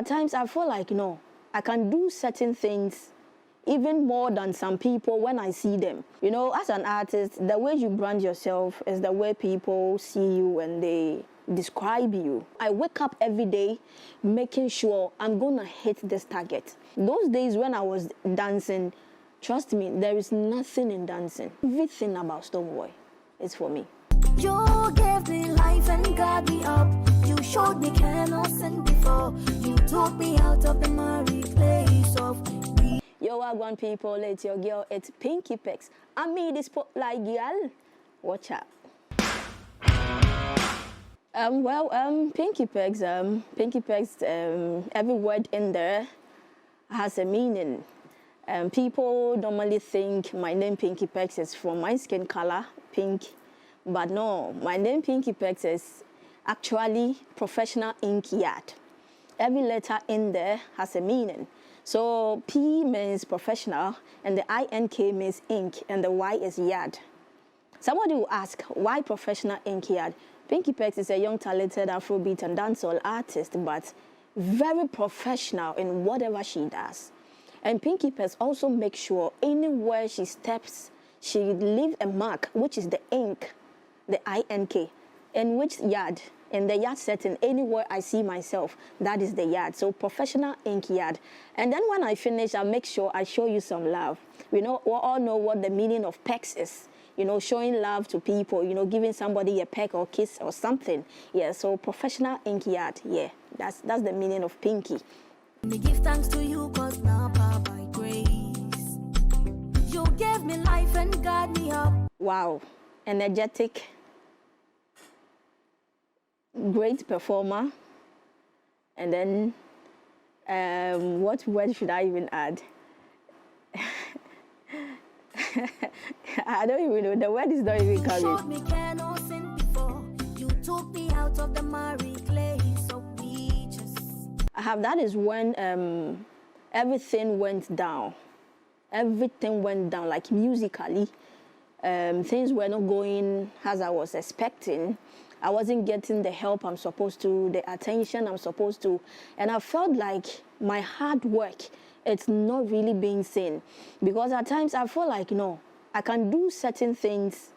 at times I feel like, no, I can do certain things even more than some people when I see them. You know, as an artist, the way you brand yourself is the way people see you and they describe you. I wake up every day making sure I'm gonna hit this target. Those days when I was dancing, trust me, there is nothing in dancing. Everything about Stonebwoy is for me. You gave me life and got me up. You showed me cannot sin before. You took me out of the miry place of. Yo, Wagwan people, it's your girl, it's Pinky Pecks. I'm me, this spotlight girl. Watch out. Pinky Pecks, every word in there has a meaning. People normally think my name Pinky Pecks is from my skin color, pink. But no, my name Pinky Pecks is actually professional ink yard. Every letter in there has a meaning. So P means professional, and the INK means ink, and the Y is yard. Somebody will ask, why professional ink yard? Pinky Pecks is a young, talented Afrobeat and dancehall artist, but very professional in whatever she does. And Pinky Pecks also makes sure anywhere she steps, she leaves a mark, which is the ink, the INK, in which yard. In the yard setting, anywhere I see myself, that is the yard. So professional ink yard. And then when I finish, I make sure I show you some love. We all know what the meaning of Pecks is. You know, showing love to people, you know, giving somebody a peck or kiss or something. Yeah, so professional ink yard. Yeah, that's the meaning of Pinky. Me give thanks to you, cause now by grace. You gave me life and got me up. Wow, energetic. Great performer. And then what word should I even add? I don't even know. The word is not even coming. You showed me cannot sin before. You took me out of the miry clay. So we just. That is when everything went down. Everything went down, like musically. Things were not going as I was expecting. I wasn't getting the help I'm supposed to, the attention I'm supposed to. And I felt like my hard work, it's not really being seen. Because at times I feel like, no, I can do certain things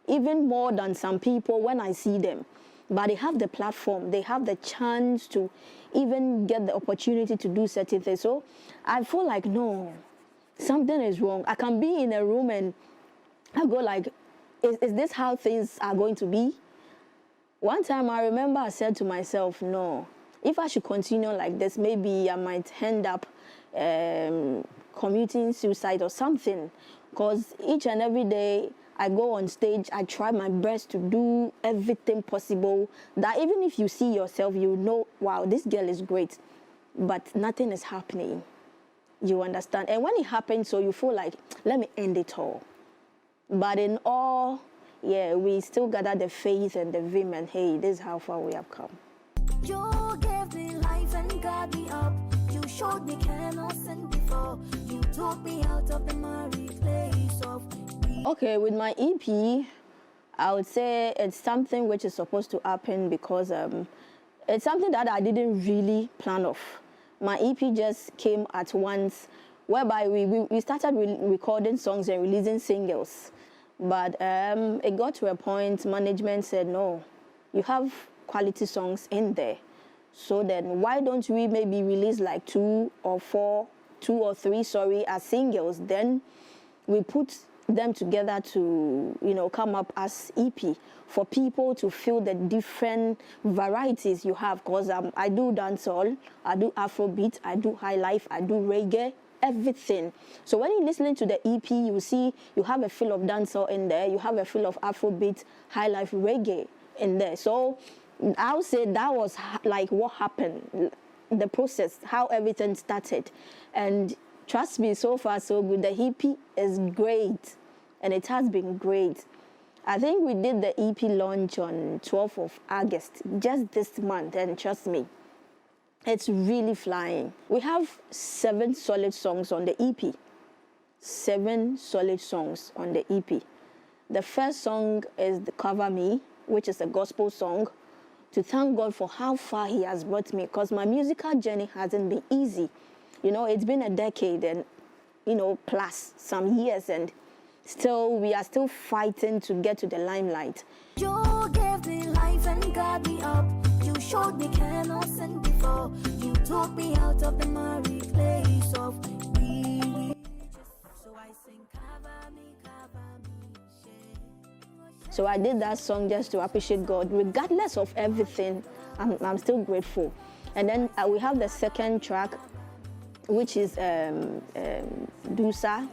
even more than some people when I see them. But they have the platform, they have the chance to even get the opportunity to do certain things. So I feel like, no, something is wrong. I can be in a room and I go like, is this how things are going to be? One time I remember I said to myself, no, if I should continue like this, maybe I might end up committing suicide or something. Because each and every day I go on stage, I try my best to do everything possible. That even if you see yourself, you know, wow, this girl is great. But nothing is happening. You understand? And when it happens, so you feel like, let me end it all. But in all, yeah, we still gather the faith and the vim, and hey, this is how far we have come. You gave me life and got me up. You showed me cannot sin before. You took me out of the miry place of. Okay, with my EP, I would say it's something which is supposed to happen because it's something that I didn't really plan of. My EP just came at once, whereby we started recording songs and releasing singles. But it got to a point, management said, no, you have quality songs in there. So then why don't we maybe release like two or three, as singles. Then we put them together to, you know, come up as EP for people to feel the different varieties you have. Because I do dancehall, I do Afrobeat, I do high life, I do reggae. Everything. So when you're listening to the EP, you see you have a feel of dancehall in there, you have a feel of Afrobeat, high life, reggae in there. So I would say that was like what happened, the process, how everything started. And trust me, so far so good. The EP is great, and it has been great. I think we did the EP launch on 12th of August, just this month, and trust me, it's really flying. We have 7 solid songs on the EP. 7 solid songs on the EP. The first song is the Cover Me, which is a gospel song to thank God for how far He has brought me, because my musical journey hasn't been easy. It's been a decade and, plus some years, and still we are still fighting to get to the limelight. You gave me life and got me up. You showed me cannot sin before. You took me out of the miry place of me. So I sing, cover me, share. So I did that song just to appreciate God. Regardless of everything, I'm still grateful. And then we have the second track, which is Dusa.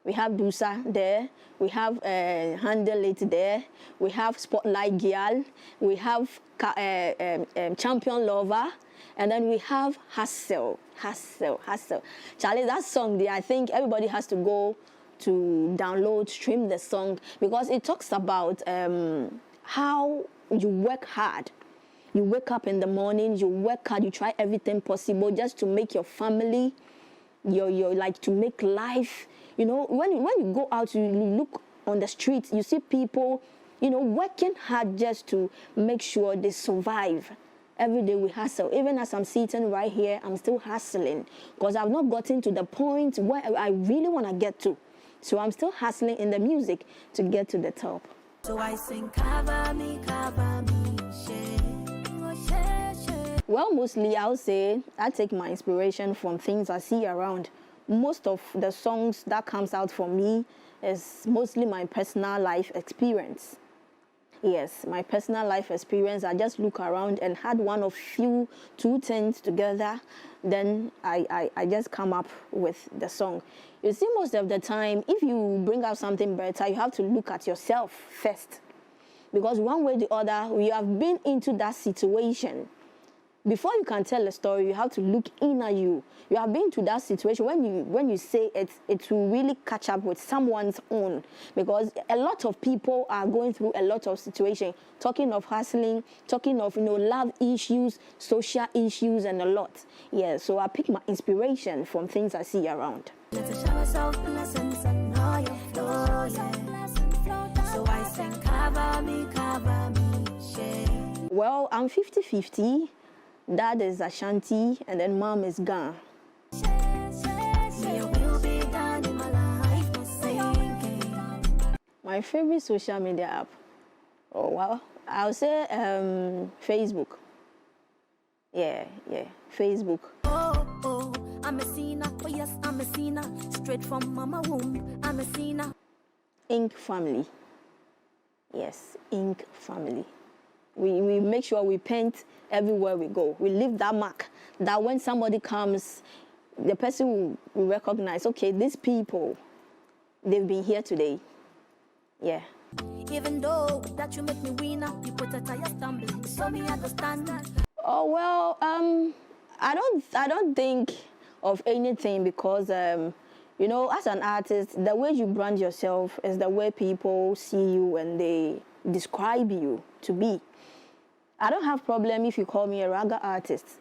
We have Dusa there. We have Handle It there. We have Spotlight Girl. We have Champion Lover. And then we have Hustle. Charlie, that song there, I think everybody has to go to download, stream the song, because it talks about how you work hard. You wake up in the morning, you work hard, you try everything possible just to make your family, your like to make life. When you go out, you look on the streets, you see people, working hard just to make sure they survive. Every day we hustle. Even as I'm sitting right here, I'm still hustling because I've not gotten to the point where I really want to get to. So I'm still hustling in the music to get to the top. So I sing, cover me, share. Well, mostly I'll say I take my inspiration from things I see around. Most of the songs that comes out for me is mostly my personal life experience. Yes, my personal life experience. I just look around and had one of two things together. Then I just come up with the song. You see, most of the time, if you bring out something better, you have to look at yourself first. Because one way or the other, we have been into that situation. Before you can tell a story, you have to look in at you. You have been to that situation. When you say it, it will really catch up with someone's own. Because a lot of people are going through a lot of situations. Talking of hustling, talking of love issues, social issues, and a lot. Yeah, so I pick my inspiration from things I see around. Let the showers of blessings and all your flow, yeah. So I sing, cover me, share. Well, I'm 50-50. Dad is Ashanti, and then mom is Ghana. My favorite social media app? Oh, well, I'll say Facebook. Yeah, Facebook. Oh, I'm a sinner. Oh, yes, I'm a sinner. Straight from mama womb, I'm a sinner. Ink family. Yes, Ink family. We make sure we paint everywhere we go. We leave that mark that when somebody comes, the person will recognize, okay, these people, they've been here today. Yeah. Even though that you make me winner, you put a tire stumbling, so me understand. Oh, well, I don't think of anything because, as an artist, the way you brand yourself is the way people see you and they describe you to be. I don't have problem if you call me a raga artist.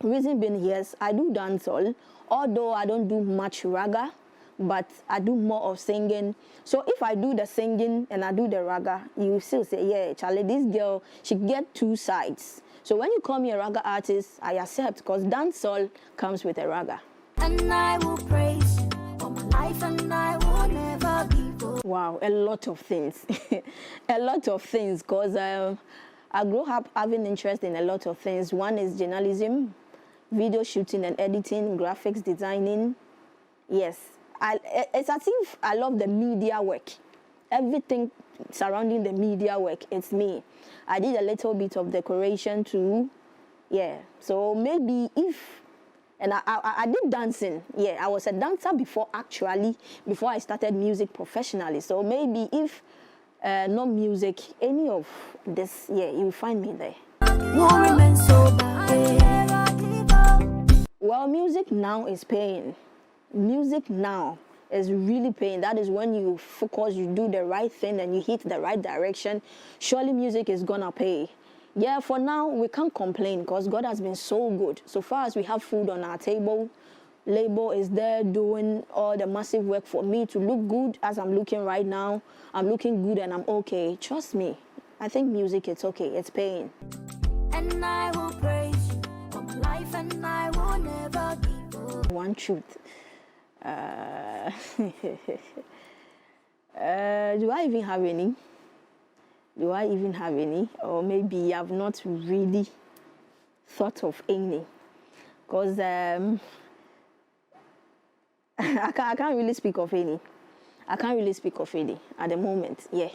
Reason being, yes, I do dancehall, although I don't do much raga, but I do more of singing. So if I do the singing and I do the raga, you still say, yeah, Charlie, this girl, she get two sides. So when you call me a raga artist, I accept because dancehall comes with a raga. And I will praise you all my life, and I will never be bored. Wow, a lot of things. A lot of things, because I grew up having interest in a lot of things. One is journalism, video shooting and editing, graphics designing. Yes, it's as if I love the media work. Everything surrounding the media work, it's me. I did a little bit of decoration too. Yeah, so maybe and I did dancing. Yeah, I was a dancer before I started music professionally. So maybe if not music, any of this, yeah, you'll find me there. Well, music now is paying. Music now is really paying. That is when you focus, you do the right thing, and you hit the right direction. Surely music is gonna pay. Yeah, for now, we can't complain because God has been so good. So far as we have food on our table, label is there doing all the massive work for me to look good as I'm looking right now. I'm looking good and I'm okay. Trust me, I think music, it's okay. It's paying. And I will praise you for my life, and I will never give up. One truth. Do I even have any? Do I even have any? Or maybe I've not really thought of any. Because I can't really speak of any. I can't really speak of any at the moment. Yeah,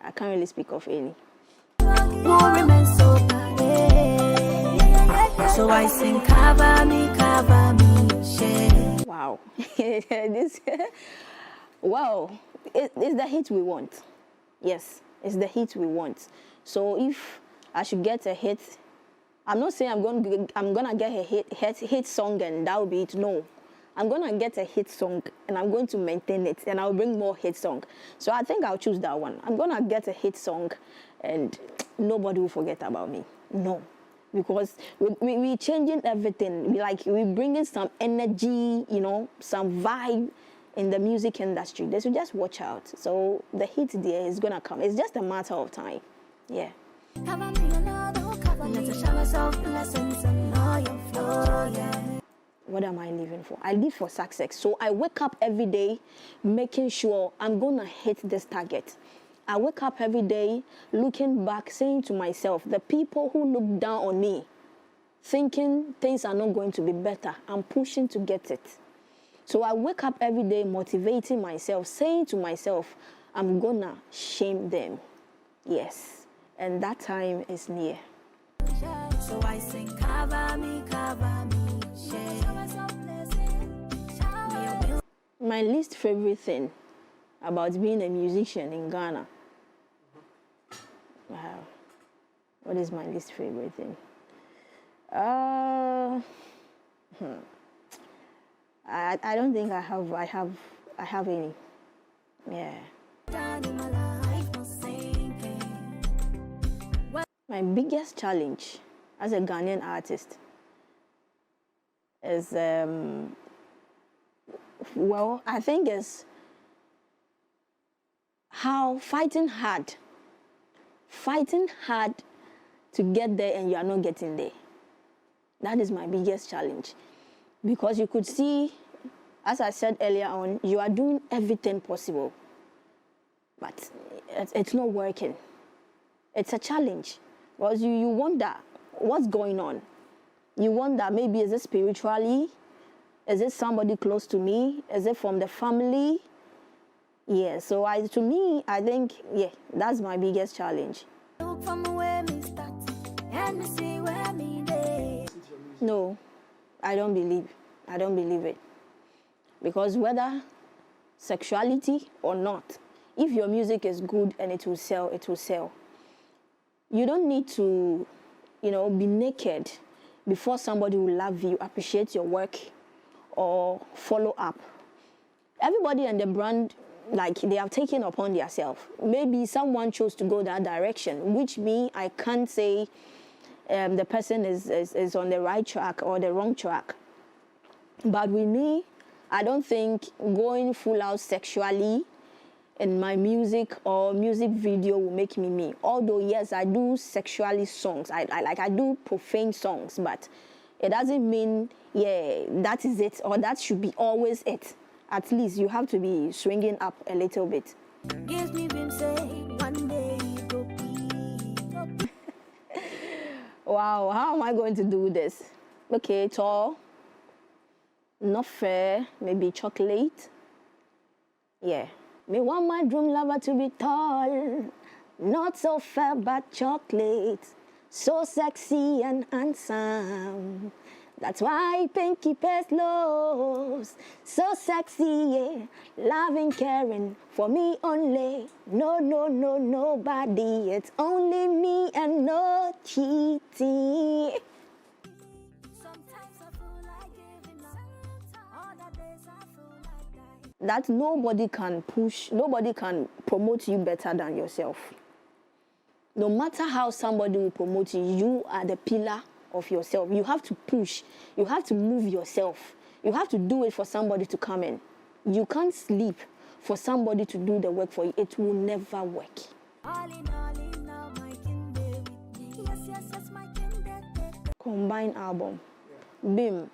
I can't really speak of any. So I sing, cover me, yeah. Wow. Wow. It's the hit we want. Yes, it's the hit we want. So if I should get a hit, I'm not saying I'm gonna get a hit song and that will be it. No, I'm gonna get a hit song and I'm going to maintain it, and I'll bring more hit song. So I think I'll choose that one. I'm gonna get a hit song and nobody will forget about me. No, because we changing everything. We bringing some energy, some vibe in the music industry. They should just watch out. So the hit there is gonna come. It's just a matter of time. Yeah. What am I living for? I live for success. So I wake up every day making sure I'm gonna hit this target. I wake up every day looking back, saying to myself, the people who look down on me, thinking things are not going to be better, I'm pushing to get it. So I wake up every day motivating myself, saying to myself, I'm gonna shame them. Yes. And that time is near. So I sing, cover me, yeah. My least favorite thing about being a musician in Ghana. Wow. What is my least favorite thing? I don't think I have any. Yeah. My biggest challenge as a Ghanaian artist is, I think is how fighting hard to get there and you are not getting there. That is my biggest challenge. Because you could see, as I said earlier on, you are doing everything possible, but it's not working. It's a challenge. Because you wonder what's going on. You wonder, maybe is it spiritually? Is it somebody close to me? Is it from the family? Yeah, so to me, I think, yeah, that's my biggest challenge. No, I don't believe it. Because whether sexuality or not, if your music is good and it will sell, it will sell. You don't need to, be naked before somebody will love you, appreciate your work, or follow up. Everybody and the brand, they have taken upon themselves. Maybe someone chose to go that direction, which I can't say the person is on the right track or the wrong track. But with me, I don't think going full out sexually in my music or music video will make me me. Although, yes, I do sexually songs. I do profane songs, but it doesn't mean, that is it or that should be always it. At least you have to be swinging up a little bit. Gives me vim say one day go be. Wow, how am I going to do this? Okay, tall, not fair, maybe chocolate. Yeah. Me want my dream lover to be tall, not so fair but chocolate, so sexy and handsome. That's why Pinky Pest loves, so sexy, yeah, loving, caring for me only. No, nobody, it's only me and no cheating. That nobody can promote you better than yourself. No matter how somebody will promote you, you are the pillar of yourself. You have to push. You have to move yourself. You have to do it for somebody to come in. You can't sleep for somebody to do the work for you. It will never work. All in all, my combined album. Bim,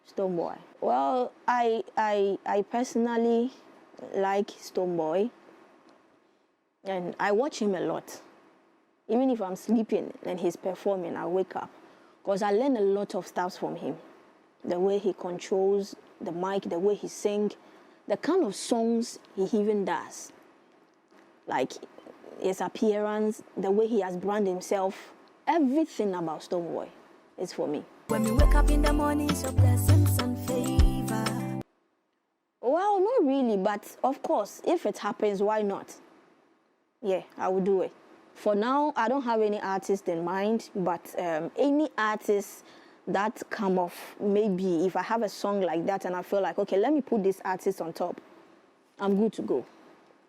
Stonebwoy. Well, I personally like Stonebwoy, and I watch him a lot. Even if I'm sleeping and he's performing, I wake up because I learn a lot of stuff from him. The way he controls the mic, the way he sings, the kind of songs he even does. Like his appearance, the way he has branded himself, everything about Stonebwoy is for me. When we wake up in the morning, so blessings and favor. Well, not really, but of course, if it happens, why not? Yeah, I will do it. For now, I don't have any artist in mind, but any artist that come off, maybe if I have a song like that and I feel like, okay, let me put this artist on top, I'm good to go.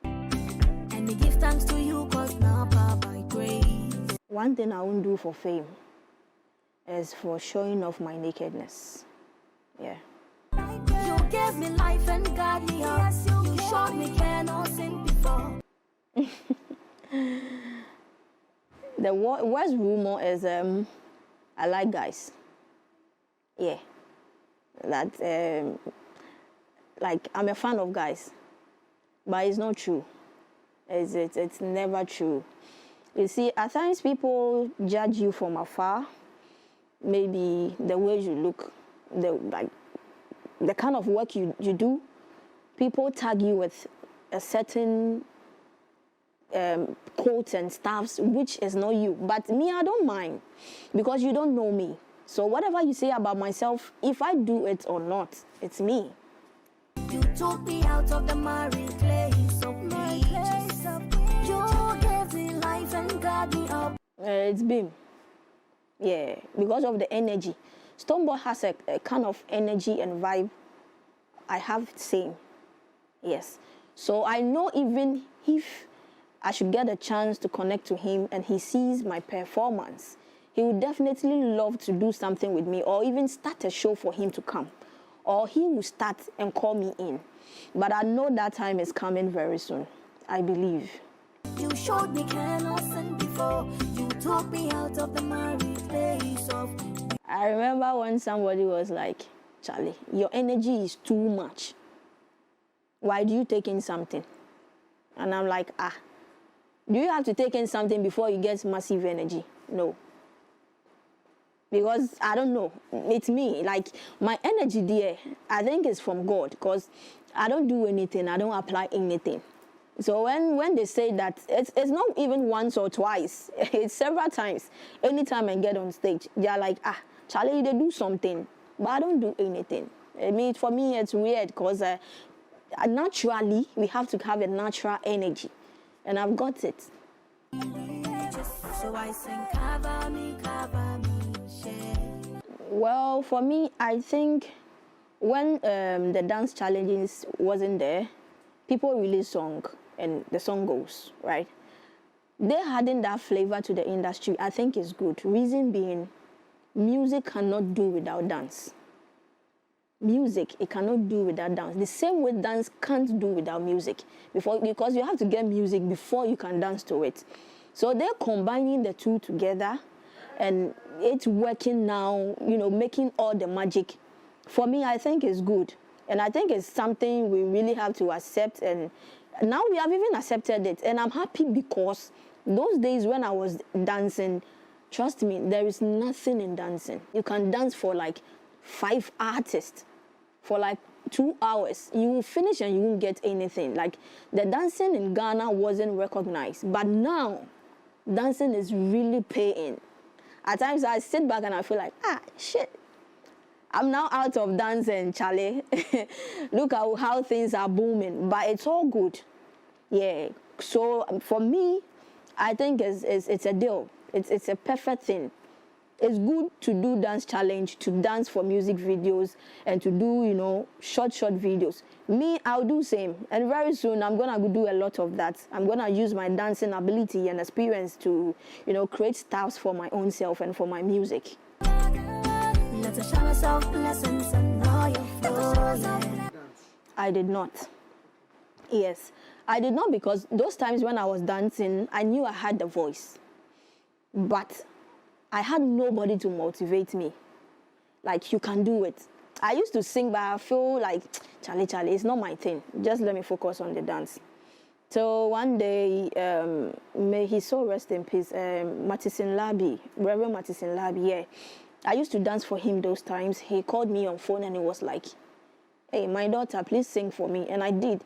And we give thanks to you, cause now power by grace. One thing I won't do for fame is for showing off my nakedness. Yeah. You gave me life and God me up. You showed me cannot sin before. The worst rumor is I like guys. Yeah. That like I'm a fan of guys, but it's not true. It's never true. You see, at times people judge you from afar. Maybe the way you look, the kind of work you do. People tag you with a certain quotes and stuffs, which is not you. But me, I don't mind because you don't know me. So whatever you say about myself, if I do it or not, it's me. You took me out of the married place of me. You gave me life and got me up. It's been, yeah, because of the energy. Stonebwoy has a kind of energy and vibe. I have the same, yes. So I know even if I should get a chance to connect to him and he sees my performance, he would definitely love to do something with me or even start a show for him to come. Or he will start and call me in. But I know that time is coming very soon. I believe. You showed me cannot sin before. You took me out of the married place of. I remember when somebody was like, Charlie, your energy is too much. Why do you take in something? And I'm like, do you have to take in something before you get massive energy? No. Because I don't know, it's me. Like my energy there, I think it's from God because I don't do anything, I don't apply anything. So when they say that, it's not even once or twice, it's several times. Anytime I get on stage, they're like, Charlie, they do something, but I don't do anything. I mean, for me, it's weird because naturally, we have to have a natural energy, and I've got it. So I sing, cover me, share. Well, for me, I think when the dance challenges wasn't there, people release song and the song goes, right? They adding that flavor to the industry, I think is good. Reason being, music cannot do without dance. Music, it cannot do without dance. The same way dance can't do without music. Because you have to get music before you can dance to it. So they're combining the two together and it's working now, making all the magic. For me, I think it's good. And I think it's something we really have to accept. And now we have even accepted it. And I'm happy because those days when I was dancing, trust me, there is nothing in dancing. You can dance for like 5 artists for like 2 hours. You will finish and you won't get anything. Like the dancing in Ghana wasn't recognized. But now, dancing is really paying. At times I sit back and I feel like, shit. I'm now out of dancing, Charlie. Look at how things are booming. But it's all good. Yeah. So for me, I think it's a deal. It's a perfect thing. It's good to do dance challenge, to dance for music videos, and to do, short videos. Me, I'll do same. And very soon, I'm going to do a lot of that. I'm going to use my dancing ability and experience to, create stuffs for my own self and for my music. I did not. Yes. I did not because those times when I was dancing, I knew I had the voice. But I had nobody to motivate me. Like, you can do it. I used to sing, but I feel like, Charlie, it's not my thing. Just let me focus on the dance. So one day, may he so rest in peace, Matison Labi, Reverend Matison Labi, yeah. I used to dance for him those times. He called me on phone and he was like, hey, my daughter, please sing for me. And I did.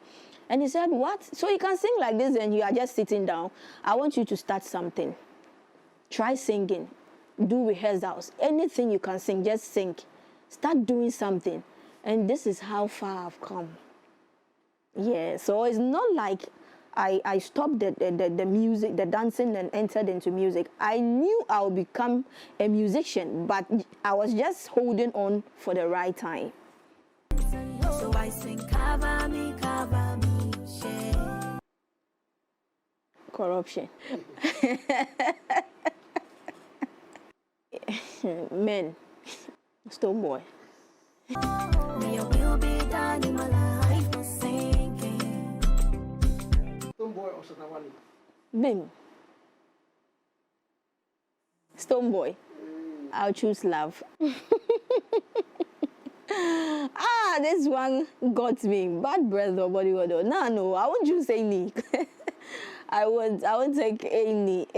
And he said, what? So you can sing like this and you are just sitting down. I want you to start something. Try singing. Do rehearsals. Anything you can sing, just sing. Start doing something. And this is how far I've come. Yeah, so it's not like I stopped the music, the dancing, and entered into music. I knew I would become a musician, but I was just holding on for the right time. So I sing, cover me, share. Corruption. Men. Stonebwoy. Me, I will be done in my life, no sinking. Stonebwoy or Sotawale? Bim. Stonebwoy. I'll choose love. This one got me. Bad breath or body odor. No, I won't choose any. I won't take any.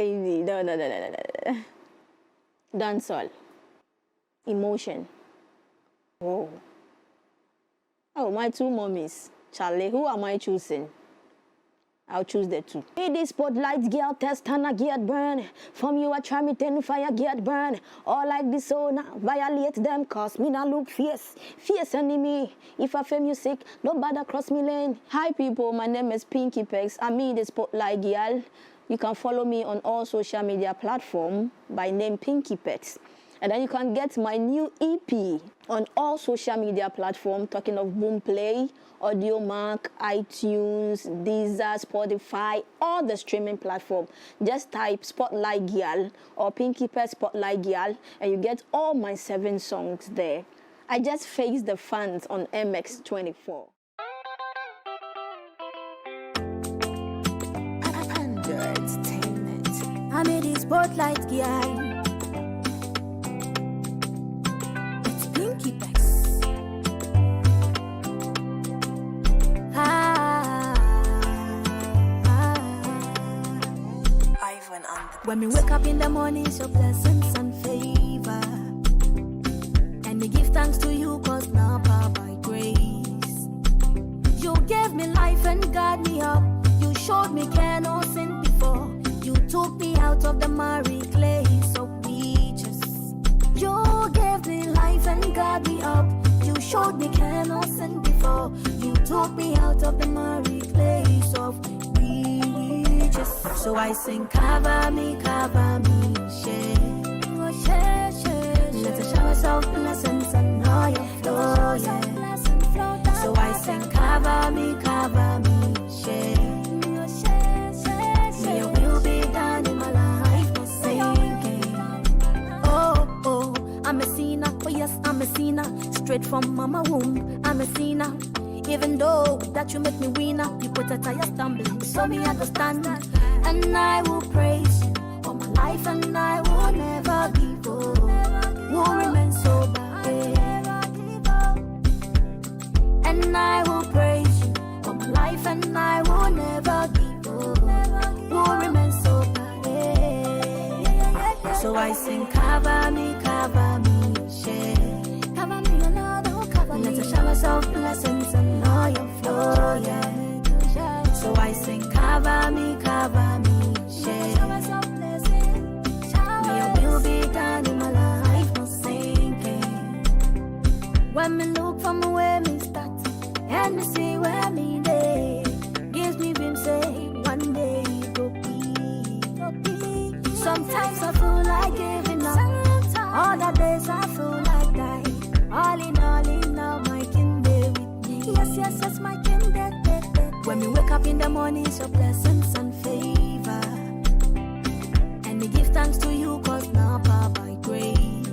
No. Dancehall. Emotion. Oh, my two mommies. Charlie, who am I choosing? I'll choose the two. Hey, this spotlight, girl, test and I get burn. From you, I try me 10 fire, get burn. All like this, so now violate them, cause me now look fierce. Fierce enemy. If I feel music, nobody cross me lane. Hi, people, my name is Pecks. I'm the spotlight girl. You can follow me on all social media platforms by name Pecks. And then you can get my new EP on all social media platforms, talking of Boomplay, Audiomack, iTunes, Deezer, Spotify, all the streaming platforms. Just type Spotlight Girl or Pecks Spotlight Girl, and you get all my 7 songs there. I just faced the fans on MX24. Under entertainment. I'm in the spotlight, girl. Pecks. When we wake up in the morning, it's your blessings and favor. And we give thanks to you, cause now power by grace. You gave me life and guard me up. You showed me care, no sin before. You took me out of the miry clay, so we just. You gave me life and guard me up. You showed me care, no sin before. You took me out of the miry place of reaches. So I sing, cover me, share. Oh, share. Let the showers of blessings and all your flow, yeah. So I sing, cover me, share. Me, I will be done in my life, no sinking. Oh, I'm a sinner, oh yes, I'm a sinner. Straight from mama womb, I'm a sinner. Even though that you make me winner, you put a tire stumbling, so me understand. And I will praise you for my life, and I will never give up. Will remain sober, and I will praise you for my life, and I will never give up. Will remain sober, so I sing, cover me, share. Cover me, Lord, oh, cover me. Let the showers of blessings and all your flow, yeah. So I sing, cover me, share. Me, I will be done in my life, no sinking. When me look from where me start and me see where me day, gives me dream say one day it will be. Sometimes I feel like giving up. Other days I feel like dying. All in all, my king day with me. Yes, my king day. When we wake up in the morning, it's your blessings and favor. And we give thanks to you, cause now power by grace.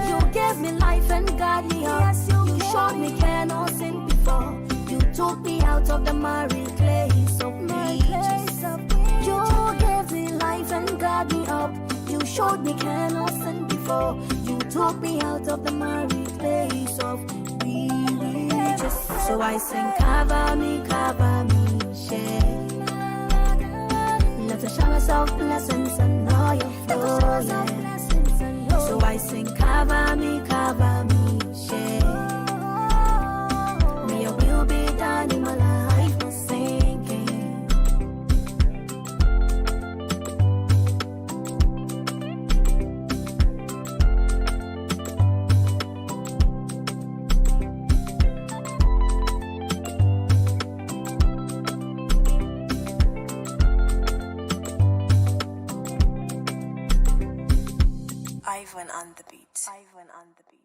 You gave me life and guard me up. You showed me care, no sin before. You took me out of the miry place of reaches. You gave me life and guard me up. You showed me cannot sin before. You took me out of the miry place of religious. So I sing, cover me, share. Let the showers of blessings and all your flow. So I sing, cover me,